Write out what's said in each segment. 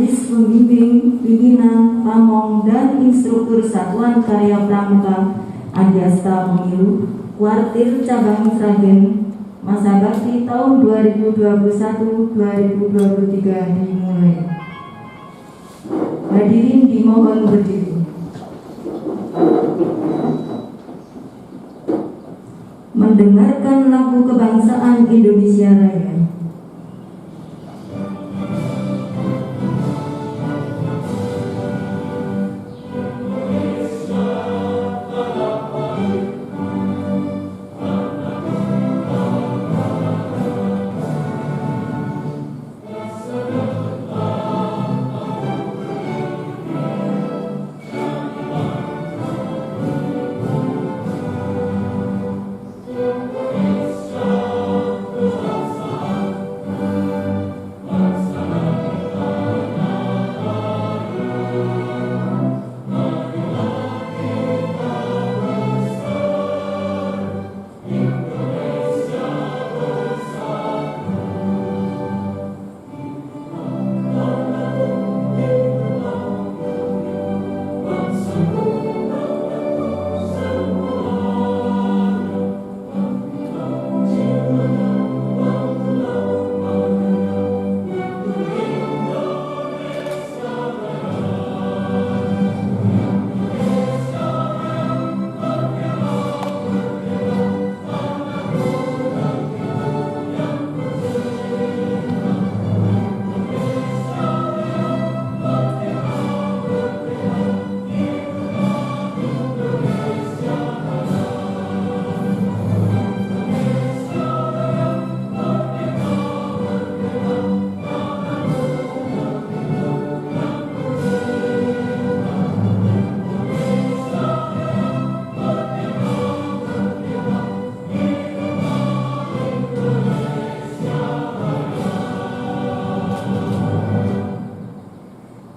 Majelis Pembimbing, Pimpinan, Pamong, dan Instruktur Satuan Karya Pramuka Adiasta Pemilu Kuartir Cabang Sragen masa bakti tahun 2021-2023 dimulai. Hadirin dimohon berdiri. Mendengarkan lagu kebangsaan Indonesia Raya.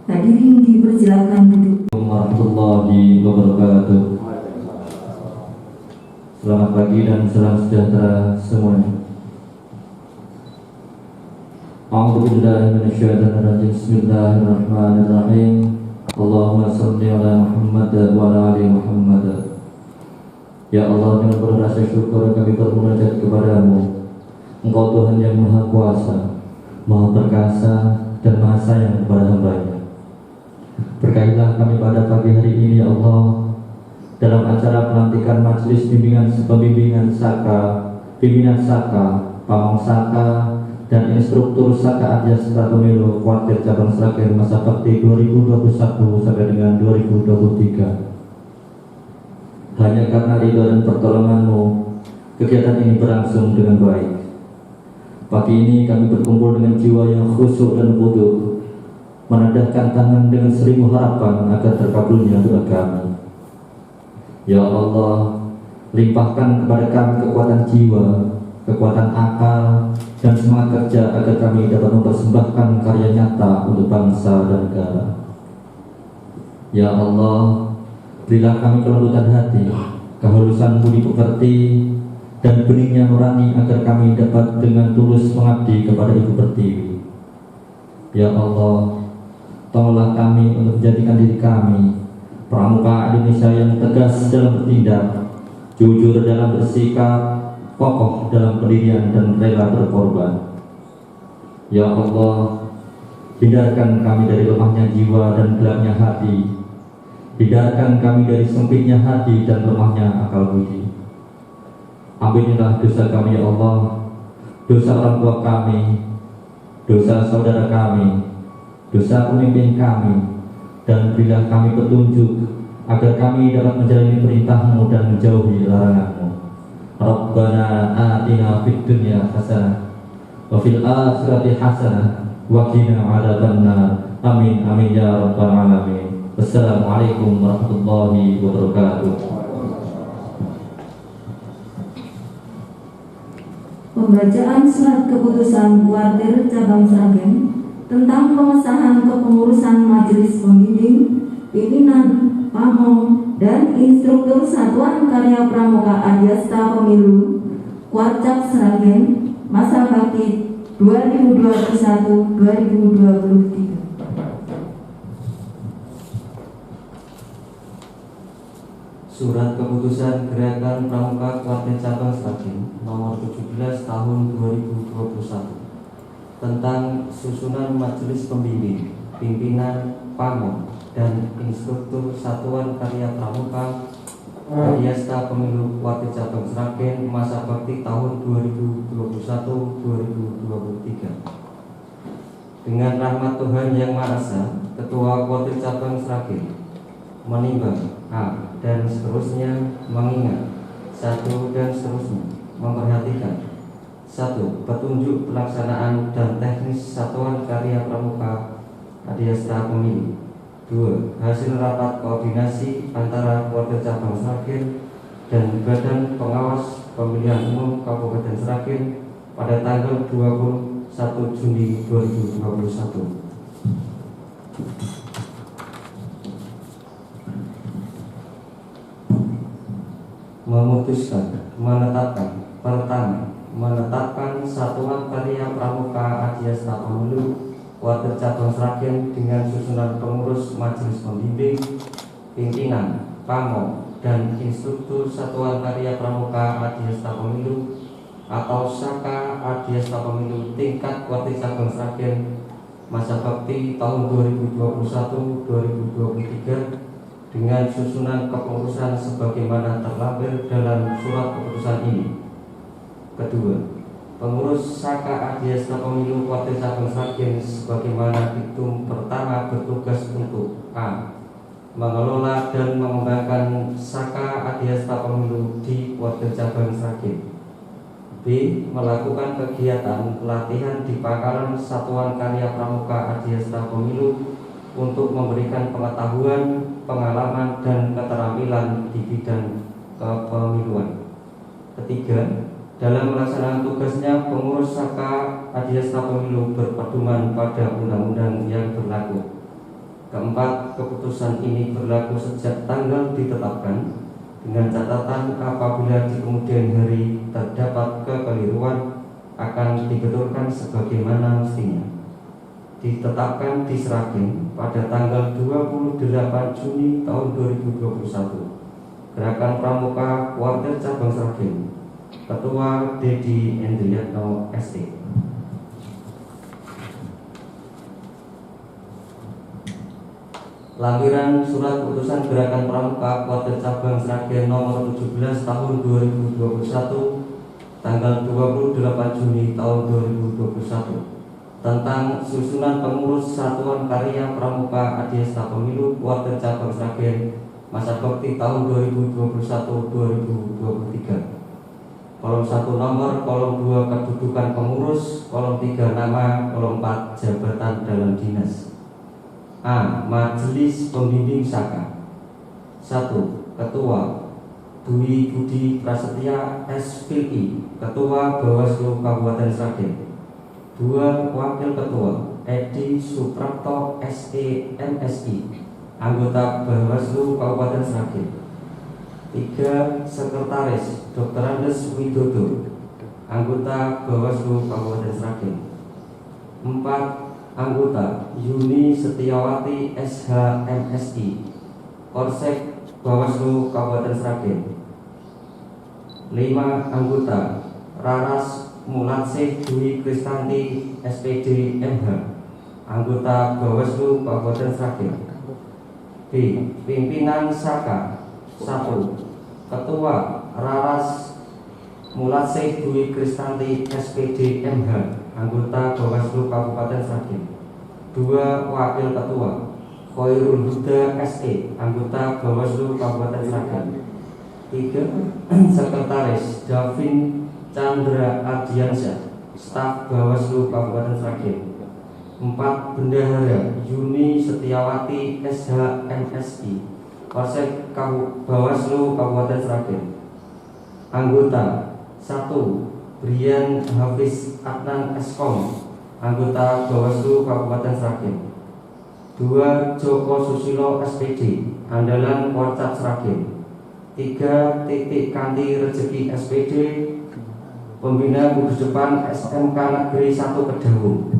Hadirin dipersilakan duduk. Warahmatullahi wabarakatuh. Selamat pagi dan salam sejahtera semuanya. A'udzubillahi minasyaitonir rajim. Bismillahirrahmanirrahim. Allahumma shalli ala Muhammad wa ala ali Muhammad. Ya Allah, dengan penuh rasa syukur kami bermunajat kepadamu. Engkau Tuhan yang Maha Kuasa, Maha Perkasa, dan Maha Sayang kepada hamba-Nya. Berkailah kami pada pagi hari ini, ya Allah, dalam acara pelantikan Majelis Pembimbingan Saka, Pimpinan Saka, Pamong Saka, dan Instruktur Saka Adiasta Pemilu Kuartir Cabang Sragen masa bakti 2021 sampai dengan 2023. Hanya karena ridho dan pertolongan-Mu, kegiatan ini berlangsung dengan baik. Pagi ini kami berkumpul dengan jiwa yang khusyuk dan khudu, menadahkan tangan dengan seribu harapan agar terkabulnya doa kami. Ya Allah, limpahkan kepada kami kekuatan jiwa, kekuatan akal, dan semangat kerja agar kami dapat mempersembahkan karya nyata untuk bangsa dan negara. Ya Allah, berilah kami kelembutan hati, kehulusan budi pekerti, dan beningnya nurani agar kami dapat dengan tulus mengabdi kepada Ibu Pertiwi. Ya Allah, tolonglah kami untuk menjadikan diri kami pramuka Indonesia yang tegas dalam bertindak, jujur dalam bersikap, kokoh dalam pendirian, dan rela berkorban. Ya Allah, hindarkan kami dari lemahnya jiwa dan gelapnya hati. Hindarkan kami dari sempitnya hati dan lemahnya akal budi. Ampunilah dosa kami, ya Allah, dosa orang tua kami, dosa saudara kami, dosa pemimpin kami, dan berilah kami petunjuk agar kami dapat menjalani perintah-Mu dan menjauhi larangan-Mu. Rabbana atina fid dunya hasanah wa fil akhirati hasanah wa qina adzabannar. Amin amin ya rabbal alamin. Wassalamualaikum warahmatullahi wabarakatuh. Pembacaan surat keputusan Kuartir Cabang Sragen tentang pengesahan kepengurusan Majelis Pembimbing, Pimpinan, Pamong, dan Instruktur Satuan Karya Pramuka Adiasta Pemilu Kuarcap Sragen masa bakti 2021-2023. Surat Keputusan Gerakan Pramuka Kuartir Cabang Sragen nomor 17 tahun 2021 tentang susunan Majelis Pembimbing, Pimpinan, Pamong, dan Instruktur Satuan Karya Pramuka Adiasta Pemilu Kuartir Cabang Sragen masa bakti tahun 2021-2023. Dengan rahmat Tuhan Yang Maha Esa, Ketua Kuartir Cabang Sragen menimbang dan seterusnya, mengingat dan seterusnya, memperhatikan 1. Petunjuk pelaksanaan dan teknis Satuan Karya Pramuka Adiasta Pemilu. 2. Hasil rapat koordinasi antara Kuartir Cabang Sragen dan Badan Pengawas Pemilihan Umum Kabupaten Sragen pada tanggal 21 Juni 2021. Memutuskan, menetapkan, pertama, menetapkan Satuan Karya Pramuka Adiasta Pemilu Kuartir Cabang Sragen dengan susunan pengurus Majelis Pembimbing, Pimpinan, Pamong, dan Instruktur Satuan Karya Pramuka Adiasta Pemilu atau Saka Adiasta Pemilu tingkat Kuartir Cabang Sragen masa bakti tahun 2021-2023 dengan susunan kepengurusan sebagaimana terlampir dalam surat keputusan ini. Kedua, pengurus Saka Adiasta Pemilu Kuartir Cabang Sragen sebagaimana diktum pertama bertugas untuk a. mengelola dan mengembangkan Saka Adiasta Pemilu di Kuartir Cabang Sragen. B. Melakukan kegiatan pelatihan di Pangkalan Satuan Karya Pramuka Adiasta Pemilu untuk memberikan pengetahuan, pengalaman, dan keterampilan di bidang kepemiluan. Ketiga, dalam melaksanakan tugasnya, pengurus Saka Adiasta Pemilu berpedoman pada undang-undang yang berlaku. Keempat, keputusan ini berlaku sejak tanggal ditetapkan, dengan catatan apabila di kemudian hari terdapat kekeliruan akan dibetulkan sebagaimana mestinya. Ditetapkan di Sragen pada tanggal 28 Juni tahun 2021. Gerakan Pramuka Kuartir Cabang Sragen. Ketua Dedi Endriatno ST. Lampiran Surat Keputusan Gerakan Pramuka Kuartir Cabang Sragen nomor 17 tahun 2021 tanggal 28 Juni tahun 2021 tentang susunan pengurus Satuan Karya Pramuka Adiasta Pemilu Kuartir Cabang Sragen masa bakti tahun 2021-2023. Kolom 1 nomor, kolom 2 kedudukan pengurus, kolom 3 nama, kolom 4 jabatan dalam dinas. A. Majelis Pembimbing Saka. 1. Ketua Dwi Budi Prasetya SPI, Ketua Bawaslu Kabupaten Sragen. 2. Wakil Ketua Edi Suprapto SE MSI, anggota Bawaslu Kabupaten Sragen. 3. Sekretaris Dr. Andes Widodo, anggota Bawaslu Kabupaten Sragen. 4. Anggota Yuni Setiawati SH MSI, Korsek Bawaslu Kabupaten Sragen. 5. Anggota Raras Mulatsih Dwi Kristanti SPD MH, anggota Bawaslu Kabupaten Sragen. B. Pimpinan Saka. 1. Ketua Raras Mulatsih Dwi Kristanti SPD MH, anggota Bawaslu Kabupaten Sragen. 2. Wakil Ketua Khairul Huda SE, anggota Bawaslu Kabupaten Sragen. 3. Sekretaris Davin Chandra Ardiansyah, staf Bawaslu Kabupaten Sragen. 4. Bendahara Yuni Setiawati SH MSI, Korsek Bawaslu Kabupaten Sragen. Anggota 1. Brian Hafiz Adnan Eskom, anggota Bawaslu Kabupaten Sragen. 2. Joko Susilo SPD, Andalan Warcat Sragen. 3. Titik Kanti Rezeki SPD, Pembina Gugus Depan SMK Negeri 1 Kedawung.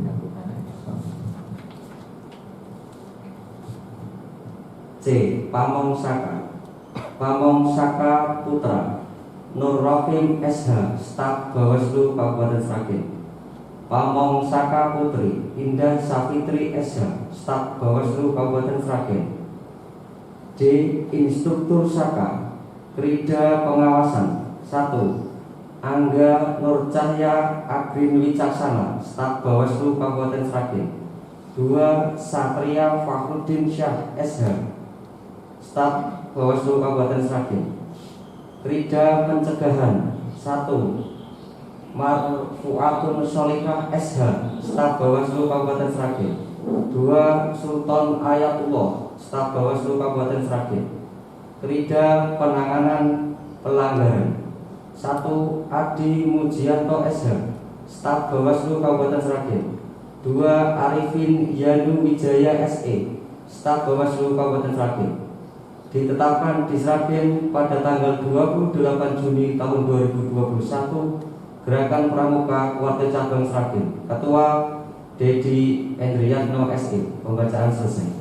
C. Pamong Saka. Pamong Saka Putra Nur Rohim SH, Staf Bawaslu Kabupaten Sragen. Pamong Saka Putri Indah Safitri SH, Staf Bawaslu Kabupaten Sragen. D. Instruktur Saka Krida Pengawasan 1. Angga Nur Cahya Agrin Wicaksana, Staf Bawaslu Kabupaten Sragen. 2. Satria Fakhruddin Syah SH, Staf Bawaslu Kabupaten Sragen. Krida Pencegahan 1. Marfuatun Solikah SH, Staf Bawaslu Kabupaten Sragen. 2. Sultan Ayatullah, Staf Bawaslu Kabupaten Sragen. Krida Penanganan Pelanggaran 1. Adi Mujianto SH, Staf Bawaslu Kabupaten Sragen. 2. Arifin Yanu Wijaya SE, Staf Bawaslu Kabupaten Sragen. Ditetapkan di Sragen pada tanggal 28 Juni tahun 2021. Gerakan Pramuka Kuartir Cabang Sragen. Ketua Dedi Endriatno SE. Pembacaan selesai.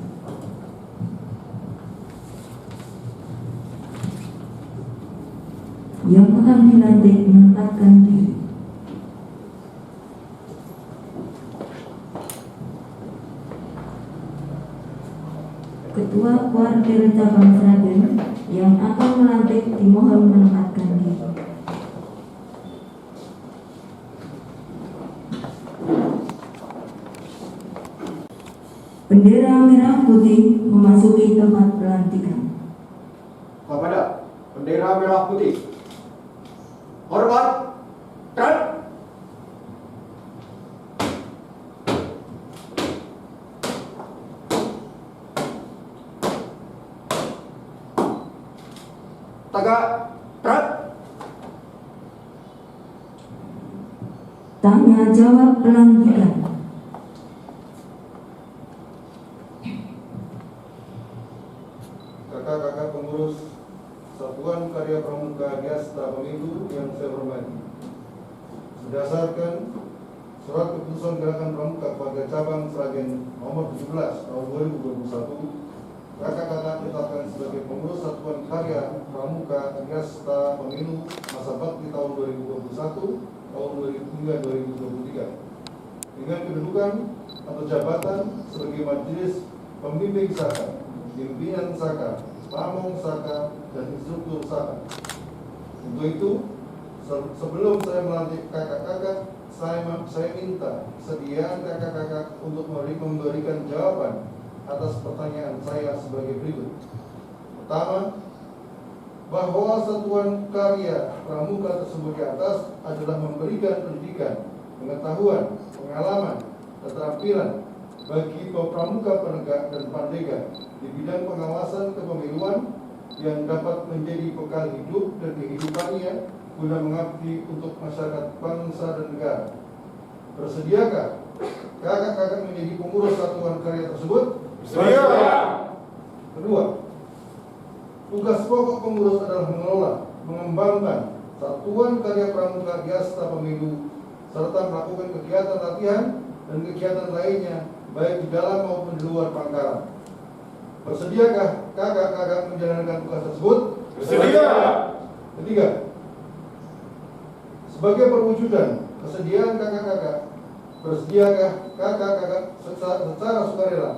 Yang akan dilantik menempatkan diri. Ketua Kuartir Cabang Sragen yang akan melantik dimohon menempatkan diri. Bendera merah putih memasuki tempat pelantikan. Kepada bendera merah putih. Hormat dan tegak berat. Tanya jawab pelantikan. Kakak-kakak pengurus Satuan Karya Pramuka Diasta Pemilu yang saya hormati, berdasarkan Surat Keputusan Gerakan Pramuka Kuartir Cabang Sragen nomor 17 tahun 2021, kakak-kakak ditetapkan sebagai pengurus Satuan Karya Pramuka Diasta Pemilu masa bakti tahun 2021 tahun 2000 hingga 2023 dengan kedudukan atau jabatan sebagai Majelis Pembimbing Saka, Pimpinan Saka, Pamong Saka, dan Instruktur Saka. Untuk itu, sebelum saya melantik kakak-kakak, saya minta kesediaan kakak-kakak untuk memberikan jawaban atas pertanyaan saya sebagai berikut. Pertama, bahwa Satuan Karya Pramuka tersebut di atas adalah memberikan pendidikan, pengetahuan, pengalaman, keterampilan bagi pramuka penegak dan pandega di bidang pengawasan kepemiluan yang dapat menjadi bekal hidup dan kehidupannya guna mengabdi untuk masyarakat bangsa dan negara. Bersediakah kakak-kakak menjadi pengurus Satuan Karya tersebut? Bersedia. Kedua, tugas pokok pengurus adalah mengelola, mengembangkan Satuan Karya Pramuka Diasta Pemilu serta melakukan kegiatan latihan dan kegiatan lainnya baik di dalam maupun di luar Pangkalan. Bersediakah kakak-kakak menjalankan tugas tersebut? Bersedia. Ketiga, sebagai perwujudan kesediaan kakak-kakak, bersediakah kakak-kakak secara sukarela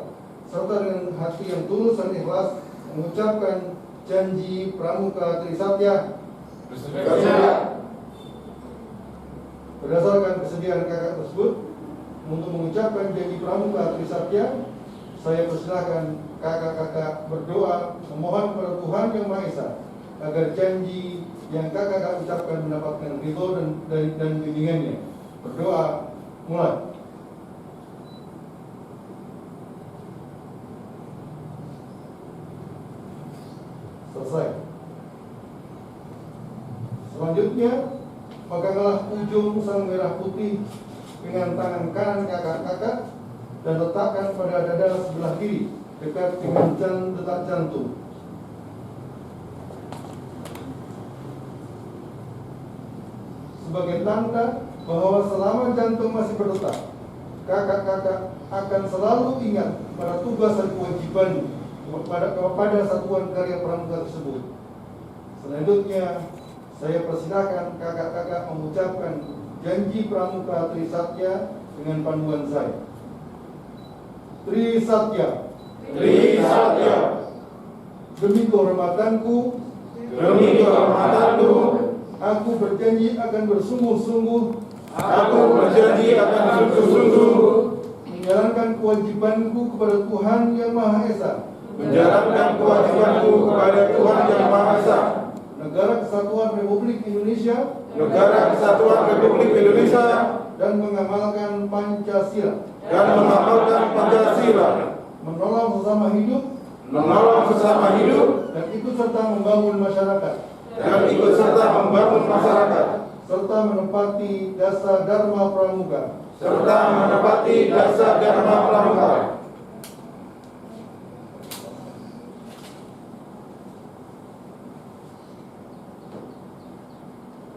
serta dengan hati yang tulus dan ikhlas mengucapkan janji Pramuka Trisatya? Bersedia. Berdasarkan kesediaan kakak tersebut untuk mengucapkan janji Pramuka Trisatya, saya persilahkan kakak-kakak berdoa memohon kepada Tuhan Yang Maha Esa agar janji yang kakak-kakak ucapkan mendapatkan ridho dan bimbingannya. Berdoa mulai. Selesai. Selanjutnya, peganglah ujung sang merah putih dengan tangan kanan kakak-kakak dan letakkan pada dada sebelah kiri dekat dengan detak jantung. Sebagai tanda bahwa selama jantung masih berdetak, kakak-kakak akan selalu ingat pada tugas dan kewajiban kepada Satuan Karya Pramuka tersebut, Selanjutnya, saya persilakan kakak-kakak mengucapkan janji pramuka Trisatya dengan panduan saya. Trisatya. Trisatya. Demi kehormatanku, aku berjanji akan bersungguh-sungguh menjalankan kewajibanku kepada Tuhan Yang Maha Esa, Negara Kesatuan Republik Indonesia, dan mengamalkan Pancasila, menolong sesama hidup, dan ikut serta membangun masyarakat, serta menepati dasar Dharma Pramuka.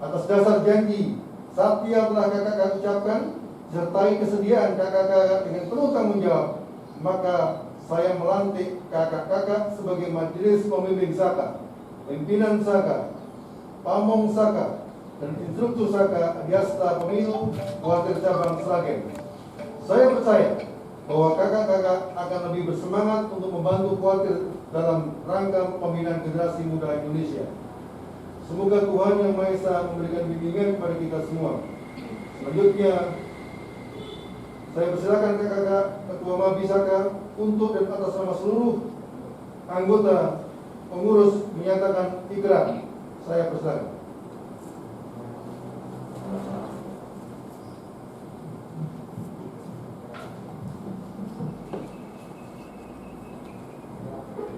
Atas dasar janji Satya telah kakak-kakak ucapkan, sertai kesediaan kakak-kakak dengan penuh tanggung jawab, maka saya melantik kakak-kakak sebagai majelis pembimbing Saka, pimpinan Saka, pamong Saka, dan instruktur Saka Adiasta Pemilu Kuartir Cabang Sragen. Saya percaya bahwa kakak-kakak akan lebih bersemangat untuk membantu Kuartir dalam rangka pembinaan generasi muda Indonesia. Semoga Tuhan Yang Maha Esa memberikan bimbingan kepada kita semua. Selanjutnya, saya persilakan kakak-kakak Ketua Mabisaka untuk dan atas nama seluruh anggota pengurus menyatakan ikrar. Saya persilakan.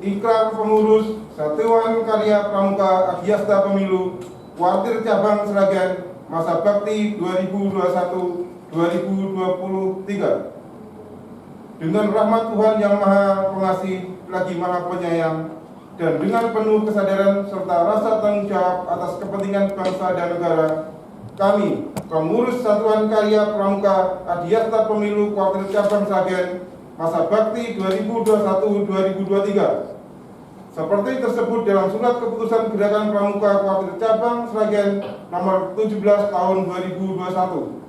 Ikrar pengurus Satuan Karya Pramuka Adiasta Pemilu Kuartir Cabang Sragen masa bakti 2021-2023. Dengan rahmat Tuhan Yang Maha Pengasih lagi Maha Penyayang, dan dengan penuh kesadaran serta rasa tanggung jawab atas kepentingan bangsa dan negara, kami, pengurus Satuan Karya Pramuka Adiasta Pemilu Kuartir Cabang Sragen masa bakti 2021-2023, seperti tersebut dalam surat keputusan Gerakan Pramuka Kuartir Cabang Sragen nomor 17 tahun 2021,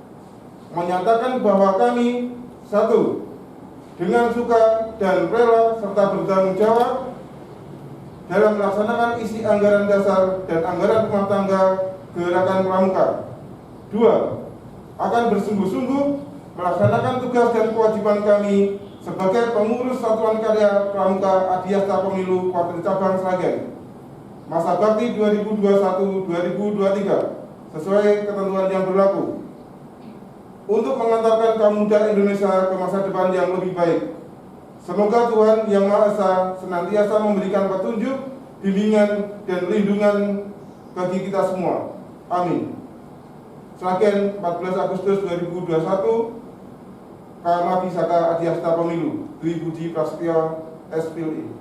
menyatakan bahwa kami: 1. Dengan suka dan rela serta bertanggung jawab dalam melaksanakan isi anggaran dasar dan anggaran rumah tangga Gerakan Pramuka. 2. Akan bersungguh-sungguh melaksanakan tugas dan kewajiban kami sebagai pengurus Satuan Karya Pramuka Adiasta Pemilu Kuartir Cabang Sragen masa bakti 2021-2023 sesuai ketentuan yang berlaku, untuk mengantarkan kaum muda Indonesia ke masa depan yang lebih baik. Semoga Tuhan Yang Maha Esa senantiasa memberikan petunjuk, bimbingan, dan lindungan bagi kita semua. Amin. Sragen, 14 Agustus 2021, Mabisaka Adiasta Pemilu, Dwi Budi Prasetyo, SPLI.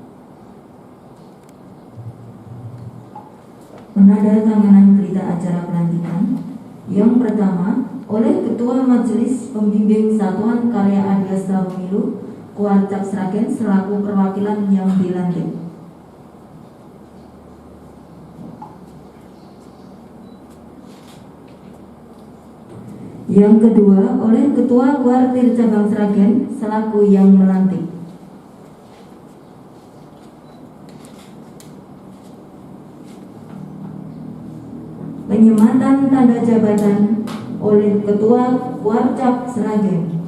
Penandatanganan berita acara pelantikan. Yang pertama, oleh Ketua Majelis Pembimbing Satuan Karya Adiasta Pemilu Kuartir Sragen selaku perwakilan yang dilantik. Yang kedua, oleh Ketua Kuartir Cabang Sragen selaku yang melantik. Penyematan tanda jabatan oleh Ketua Kuarcap Sragen.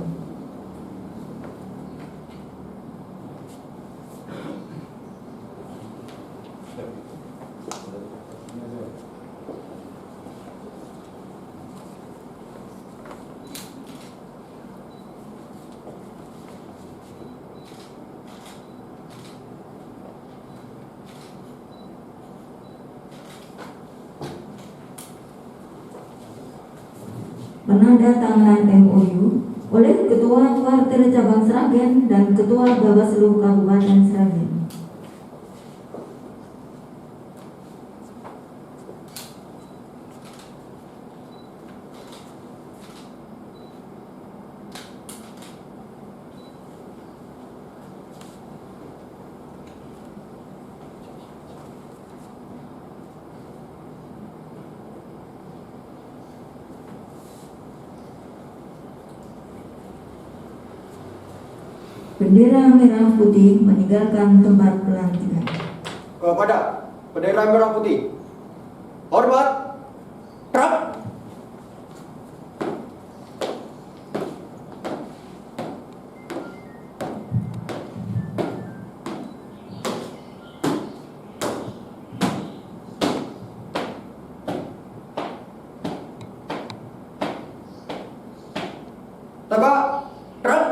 Penandatanganan MOU oleh Ketua Kuartir Cabang Sragen dan Ketua Bawaslu Kabupaten Sragen. Bendera merah putih meninggalkan tempat pelantikan. Kepada bendera merah putih. Hormat. Trap. Tebak. Trap.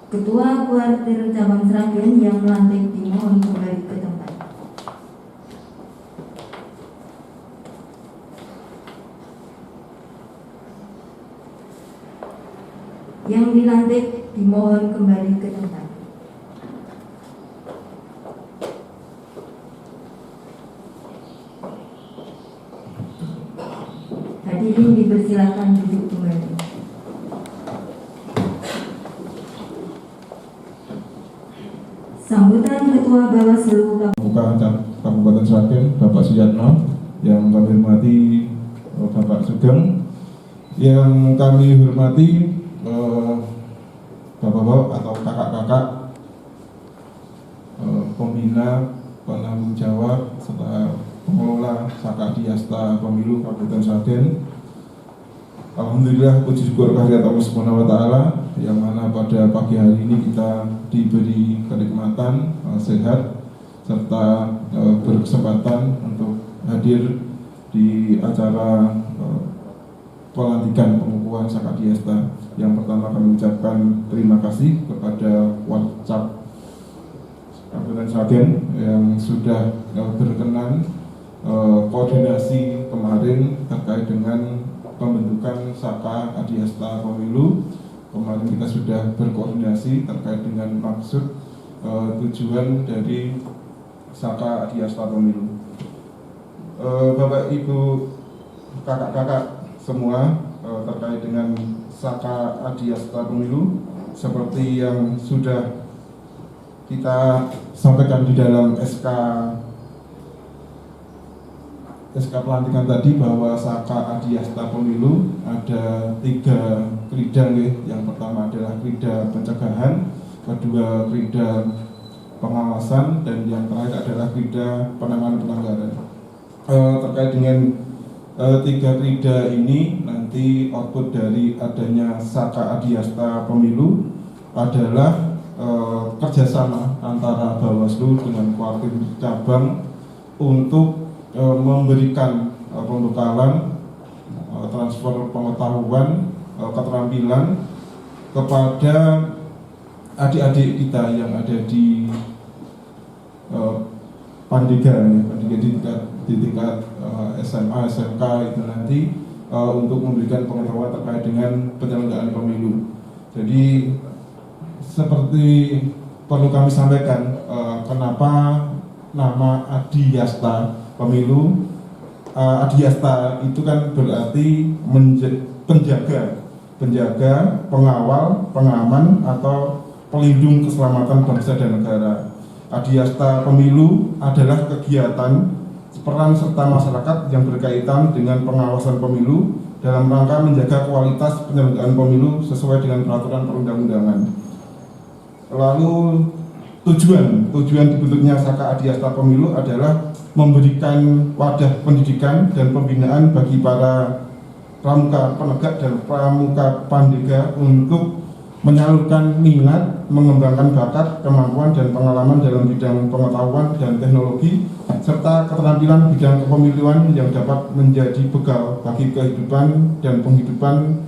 Ketua Kuartir Cabang Sragen yang melantik dimohon kembali ke tempat. Yang dilantik dimohon kembali ke tempat. Hadirin dipersilakan duduk kembali. Sambutan Ketua Bawaslu Pramuka Kabupaten Sragen, Bapak Suyatno, yang kami hormati Bapak Sugeng, yang kami hormati Bapak-bapak atau kakak-kakak pembina, penanggung jawab, serta pengelola Saka Adiasta Pemilu Kabupaten Sragen. Alhamdulillah, puji syukur kehadirat Allah Subhanahu wa Ta'ala, yang mana pada pagi hari ini kita diberi kenikmatan sehat serta berkesempatan untuk hadir di acara pelantikan pengukuhan Saka Adiasta. Yang pertama kami ucapkan terima kasih kepada Warcap Kabupaten Sragen yang sudah berkenan koordinasi kemarin terkait dengan pembentukan Saka Adiasta Pemilu. Kemarin kita sudah berkoordinasi terkait dengan maksud tujuan dari Saka Adiasta Pemilu. Bapak Ibu, kakak-kakak semua, terkait dengan Saka Adiasta Pemilu seperti yang sudah kita sampaikan di dalam SK pelantikan tadi, bahwa Saka Adiasta Pemilu ada 3 krida. Yang pertama adalah krida pencegahan, kedua krida pengawasan, dan yang terakhir adalah krida penanganan pelanggaran. Terkait dengan 3 krida ini, nanti output dari adanya Saka Adiasta Pemilu adalah kerjasama antara Bawaslu dengan Kuartir Cabang untuk memberikan pembekalan, transfer pengetahuan, keterampilan kepada adik-adik kita yang ada di Pandega di tingkat SMA, SMK itu nanti untuk memberikan pengetahuan terkait dengan penyelenggaraan pemilu. Jadi seperti perlu kami sampaikan, kenapa nama Adiasta Pemilu. Adiasta itu kan berarti penjaga, pengawal, pengaman, atau pelindung keselamatan bangsa dan negara. Adiasta Pemilu adalah kegiatan peran serta masyarakat yang berkaitan dengan pengawasan pemilu dalam rangka menjaga kualitas penyelenggaraan pemilu sesuai dengan peraturan perundang-undangan. Lalu tujuan dibentuknya Saka Adiasta Pemilu adalah memberikan wadah pendidikan dan pembinaan bagi para pramuka penegak dan pramuka pandega untuk menyalurkan minat, mengembangkan bakat, kemampuan, dan pengalaman dalam bidang pengetahuan dan teknologi, serta keterampilan bidang kepemiluan yang dapat menjadi bekal bagi kehidupan dan penghidupan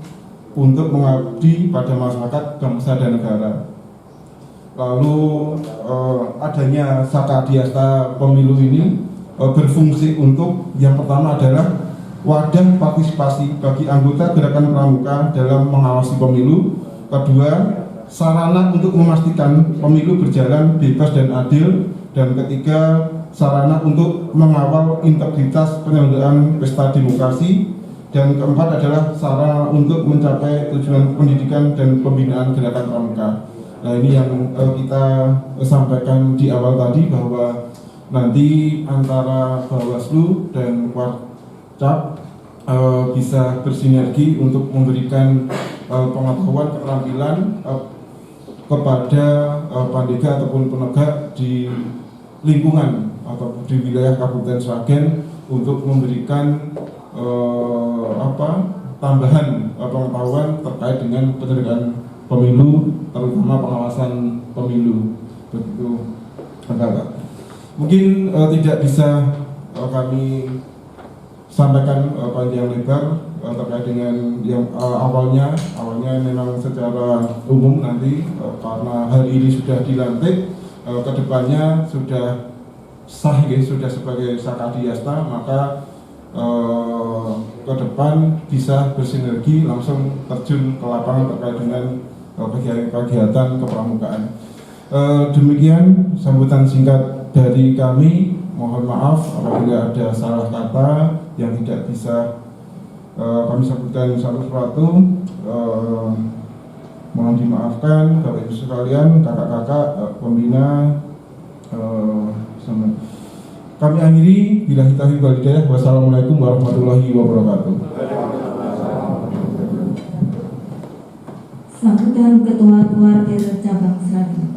untuk mengabdi pada masyarakat, bangsa, dan negara. Lalu adanya Saka Adiasta Pemilu ini berfungsi untuk yang pertama adalah wadah partisipasi bagi anggota gerakan pramuka dalam mengawasi pemilu. Kedua, sarana untuk memastikan pemilu berjalan bebas dan adil. Dan ketiga, sarana untuk mengawal integritas penyelenggaraan pesta demokrasi. Dan keempat adalah sarana untuk mencapai tujuan pendidikan dan pembinaan gerakan pramuka. Nah, ini yang kita sampaikan di awal tadi, bahwa nanti antara Bawaslu dan Warcap bisa bersinergi untuk memberikan pengetahuan keterampilan kepada pandega ataupun penegak di lingkungan atau di wilayah Kabupaten Sragen untuk memberikan tambahan pengetahuan terkait dengan penyelenggaraan pemilu, terutama pengawasan pemilu. Begitu, Pak. Mungkin tidak bisa kami sampaikan panjang lebar terkait dengan yang awalnya memang secara umum nanti karena hari ini sudah dilantik, kedepannya sudah sah ya, sudah sebagai Saka Adiasta, maka ke depan bisa bersinergi langsung terjun ke lapangan terkait dengan kegiatan kepramukaan. Demikian sambutan singkat dari kami. Mohon maaf apabila ada salah kata yang tidak bisa kami sebutkan satu-satu. Mohon dimaafkan Bapak Ibu sekalian, kakak-kakak pembina. Kami akhiri, billahi taufiq wal hidayah. Wassalamualaikum warahmatullahi wabarakatuh. Sambutan Ketua Kuartir Cabang Sragen.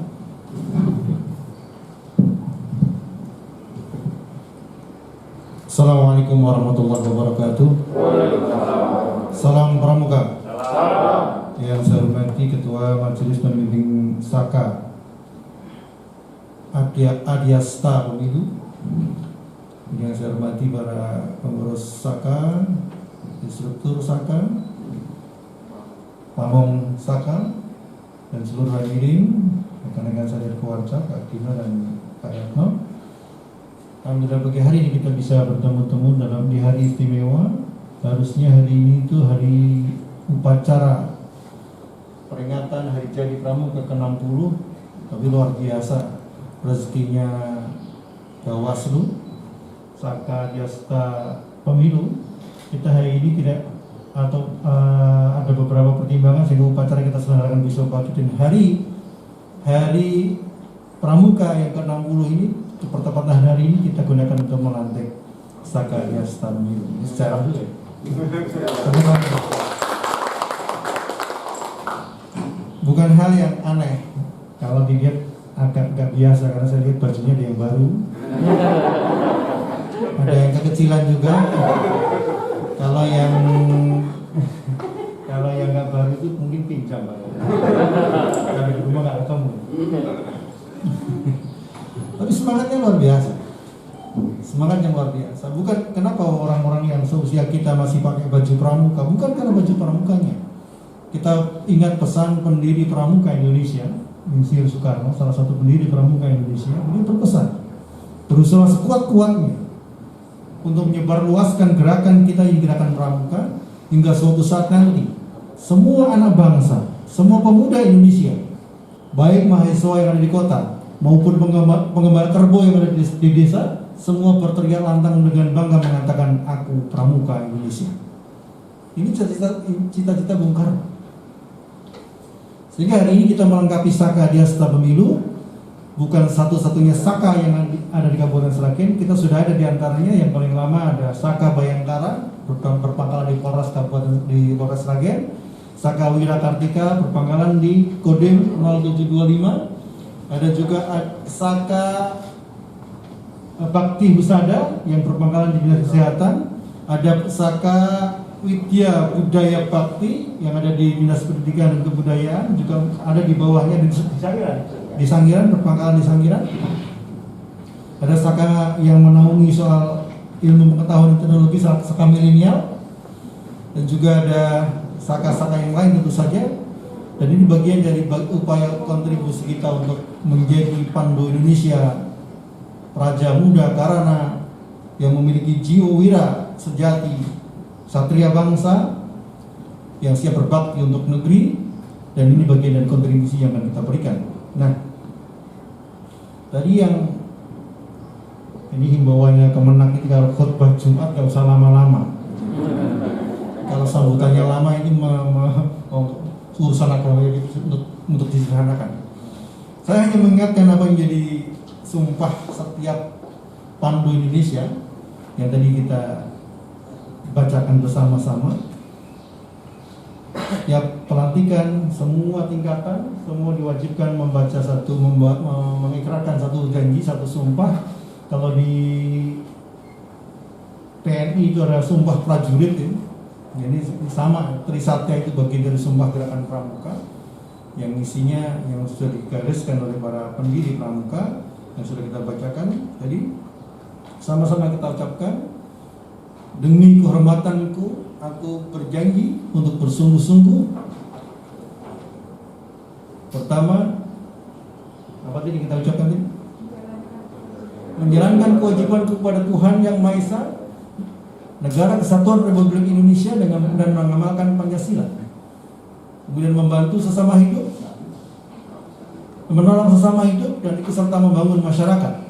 Assalamualaikum warahmatullahi wabarakatuh. Salam Pramuka. Yang saya hormati Ketua Majelis Pembimbing Saka Adiasta Pemilu, yang saya hormati para pengurus Saka, instruktur Saka, pamong Saka, dan seluruh hadirin, rekan-rekan saya dari Kuarcap, Kak Dina dan Kak Yatno. Alhamdulillah pagi hari ini kita bisa bertemu-temu dalam di hari istimewa. Harusnya hari ini itu hari upacara peringatan Hari Jadi Pramuka ke-60, tapi luar biasa rezekinya Bawaslu Saka Adiasta Pemilu. Kita hari ini tidak ada beberapa pertimbangan sehingga upacara kita selenggarakan besok pagi, dan hari Pramuka yang ke-60 ini pertepatan hari ini kita gunakan untuk melantik Saka Adiasta Pemilu. Ini secara dulu ya. Bukan hal yang aneh kalau dilihat, agak biasa karena saya lihat bajunya ada yang baru, ada yang kekecilan juga. Kalau yang nggak baru itu mungkin pinjam, Pak. Kalau di rumah nggak ketemu. Tapi semangatnya luar biasa. Semangatnya luar biasa. Bukan kenapa orang-orang yang seusia kita masih pakai baju pramuka, bukan karena baju pramukanya. Kita ingat pesan pendiri Pramuka Indonesia, Insinyur Soekarno, salah satu pendiri Pramuka Indonesia. Beliau berpesan, berusaha sekuat-kuatnya untuk menyebarluaskan gerakan kita, ini gerakan Pramuka, hingga suatu saat nanti semua anak bangsa, semua pemuda Indonesia, baik mahasiswa yang ada di kota maupun penggemar kerbau yang ada di desa, semua berteriak lantang dengan bangga mengatakan, aku Pramuka Indonesia. Ini cita-cita Bung Karno. Sehingga hari ini kita melengkapi Saka Adiasta Pemilu, bukan satu-satunya Saka yang ada di Kabupaten Sragen. Kita sudah ada di antaranya, yang paling lama ada Saka Bayangkara berpangkalan di Polres Sragen, Saka Wira Kartika berpangkalan di Kodim 0725, ada juga Saka Bakti Husada yang berpangkalan di Dinas Kesehatan, ada Saka Widya Budaya Bakti yang ada di Dinas Pendidikan dan Kebudayaan, juga ada di bawahnya di Sanggiran, berpangkalan di Sanggiran. Ada Saka yang menaungi soal ilmu pengetahuan dan teknologi, Saka milenial, dan juga ada Saka-Saka yang lain tentu saja. Dan ini bagian dari upaya kontribusi kita untuk menjadi Pandu Indonesia, Raja Muda Karana yang memiliki jiwa wira sejati, satria bangsa yang siap berbakti untuk negeri, dan ini bagian dari kontribusi yang akan kita berikan. Nah, tadi yang ini himbauannya Kemenak itu, kalau khutbah Jumat gak usah lama-lama. Kalau sambutannya lama ini urusan agama untuk disederhanakan. Saya hanya mengingatkan apa yang menjadi sumpah setiap Pandu Indonesia yang tadi kita bacakan bersama-sama. Setiap pelantikan, semua tingkatan, semua diwajibkan membaca mengikrarkan satu janji, satu sumpah. Kalau di TNI itu ada sumpah prajurit ya. Jadi sama, Trisatya itu bagian dari sumpah gerakan pramuka yang isinya yang sudah digariskan oleh para pendiri pramuka yang sudah kita bacakan tadi. Sama-sama kita ucapkan, demi kehormatanku aku berjanji untuk bersungguh-sungguh. Pertama, apa tadi kita ucapkan tadi? Menjalankan kewajibanku kepada Tuhan Yang Maha Esa, Negara Kesatuan Republik Indonesia dan mengamalkan Pancasila. Kemudian membantu sesama hidup, menolong sesama hidup, dan ikut serta membangun masyarakat.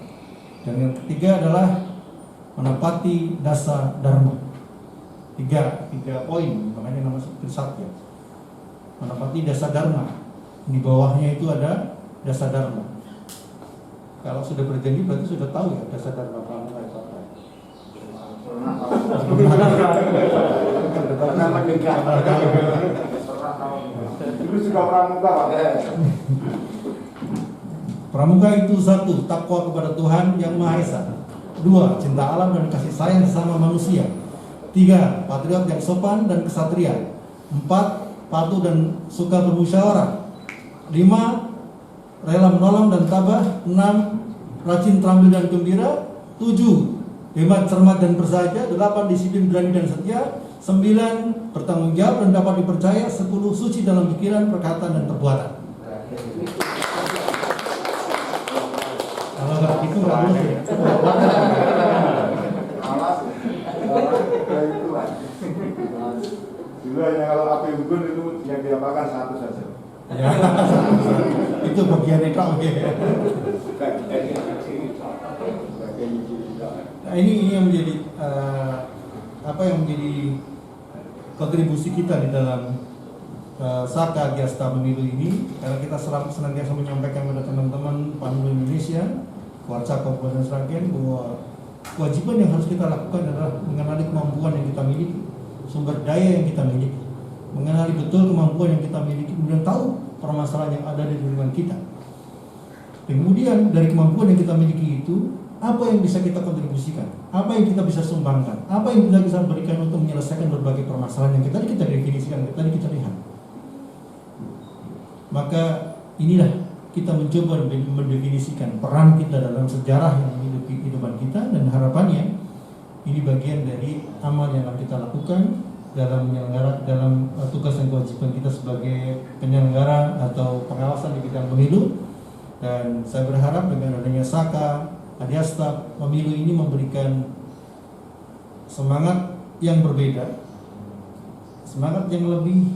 Dan yang ketiga adalah menepati dasar dharma. Tiga poin, makanya nama Trisatya. Menepati dasar dharma. Di bawahnya itu ada dasar dharma. Kalau sudah berjanji berarti sudah tahu ya dasar dharma pramuka itu apa. Nama negara. Itu juga pramuka, Pak. Pramuka itu satu, takwa kepada Tuhan Yang Maha Esa. Dua, cinta alam dan kasih sayang sesama manusia. Tiga, patriot yang sopan dan kesatria. Empat, patuh dan suka bermusyawarah. Lima, rela menolong dan tabah. Enam, rajin, terampil dan gembira. Tujuh, hemat, cermat dan bersahaja. Delapan, disiplin, berani dan setia. 9, bertanggung jawab dan dapat dipercaya. 10, suci dalam pikiran, perkataan dan perbuatan. Kalau nggak gitu nggak boleh. Dulu hanya kalau api unggun itu yang diapakan satu saja. Ya, itu bagian itu oke. Nah, ini yang menjadi apa yang menjadi kontribusi kita di dalam Saka Agiasta Pemilu ini, karena kita senantiasa menyampaikan kepada teman-teman Panwil Indonesia, Warca Kabupaten Sragen, bahwa kewajiban yang harus kita lakukan adalah mengenali kemampuan yang kita miliki, sumber daya yang kita miliki, mengenali betul kemampuan yang kita miliki, kemudian tahu permasalahan yang ada di lingkungan kita. Kemudian dari kemampuan yang kita miliki itu, apa yang bisa kita kontribusikan, apa yang kita bisa sumbangkan, apa yang kita bisa berikan untuk menyelesaikan berbagai permasalahan yang tadi kita definisikan, yang tadi kita lihat. Maka inilah kita mencoba mendefinisikan peran kita dalam sejarah yang menghidupi kehidupan kita, dan harapannya ini bagian dari amal yang akan kita lakukan dalam menyelenggara, dalam tugas dan kewajiban kita sebagai penyelenggara atau pengawasan di bidang pemilu. Dan saya berharap dengan adanya Saka Agiasta Pemilu ini memberikan semangat yang berbeda, semangat yang lebih,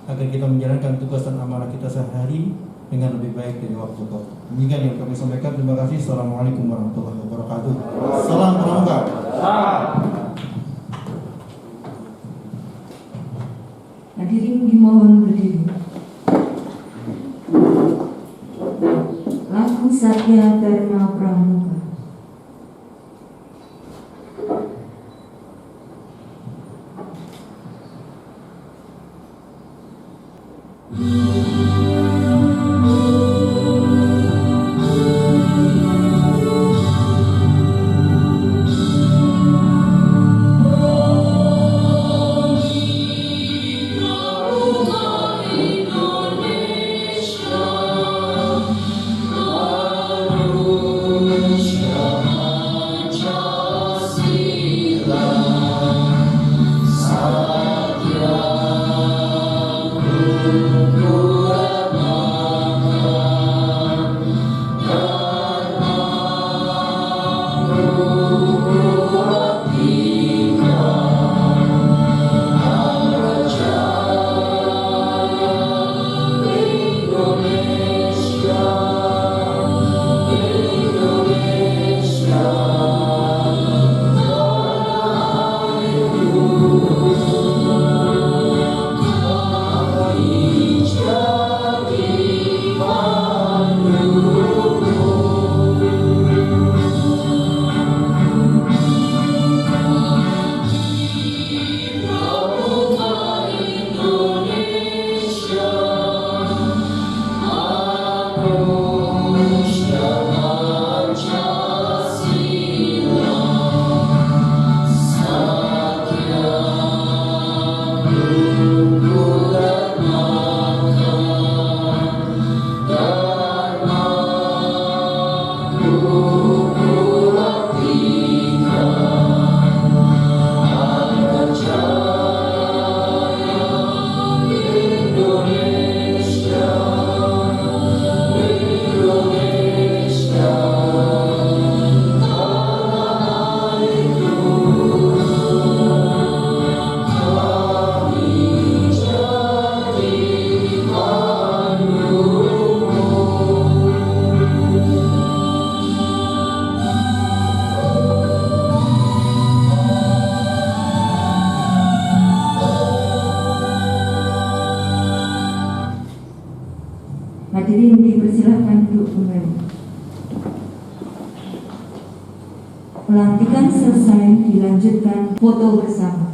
agar kita menjalankan tugas dan amanah kita sehari dengan lebih baik dari waktu ke waktu. Demikian yang kami sampaikan. Terima kasih. Assalamualaikum warahmatullahi wabarakatuh. Salam pramuka. Hadirin dimohon berdiri. Laku Satya Dharma Pramuka. Hadirin dipersilahkan duduk kembali. Pelantikan selesai, dilanjutkan foto bersama.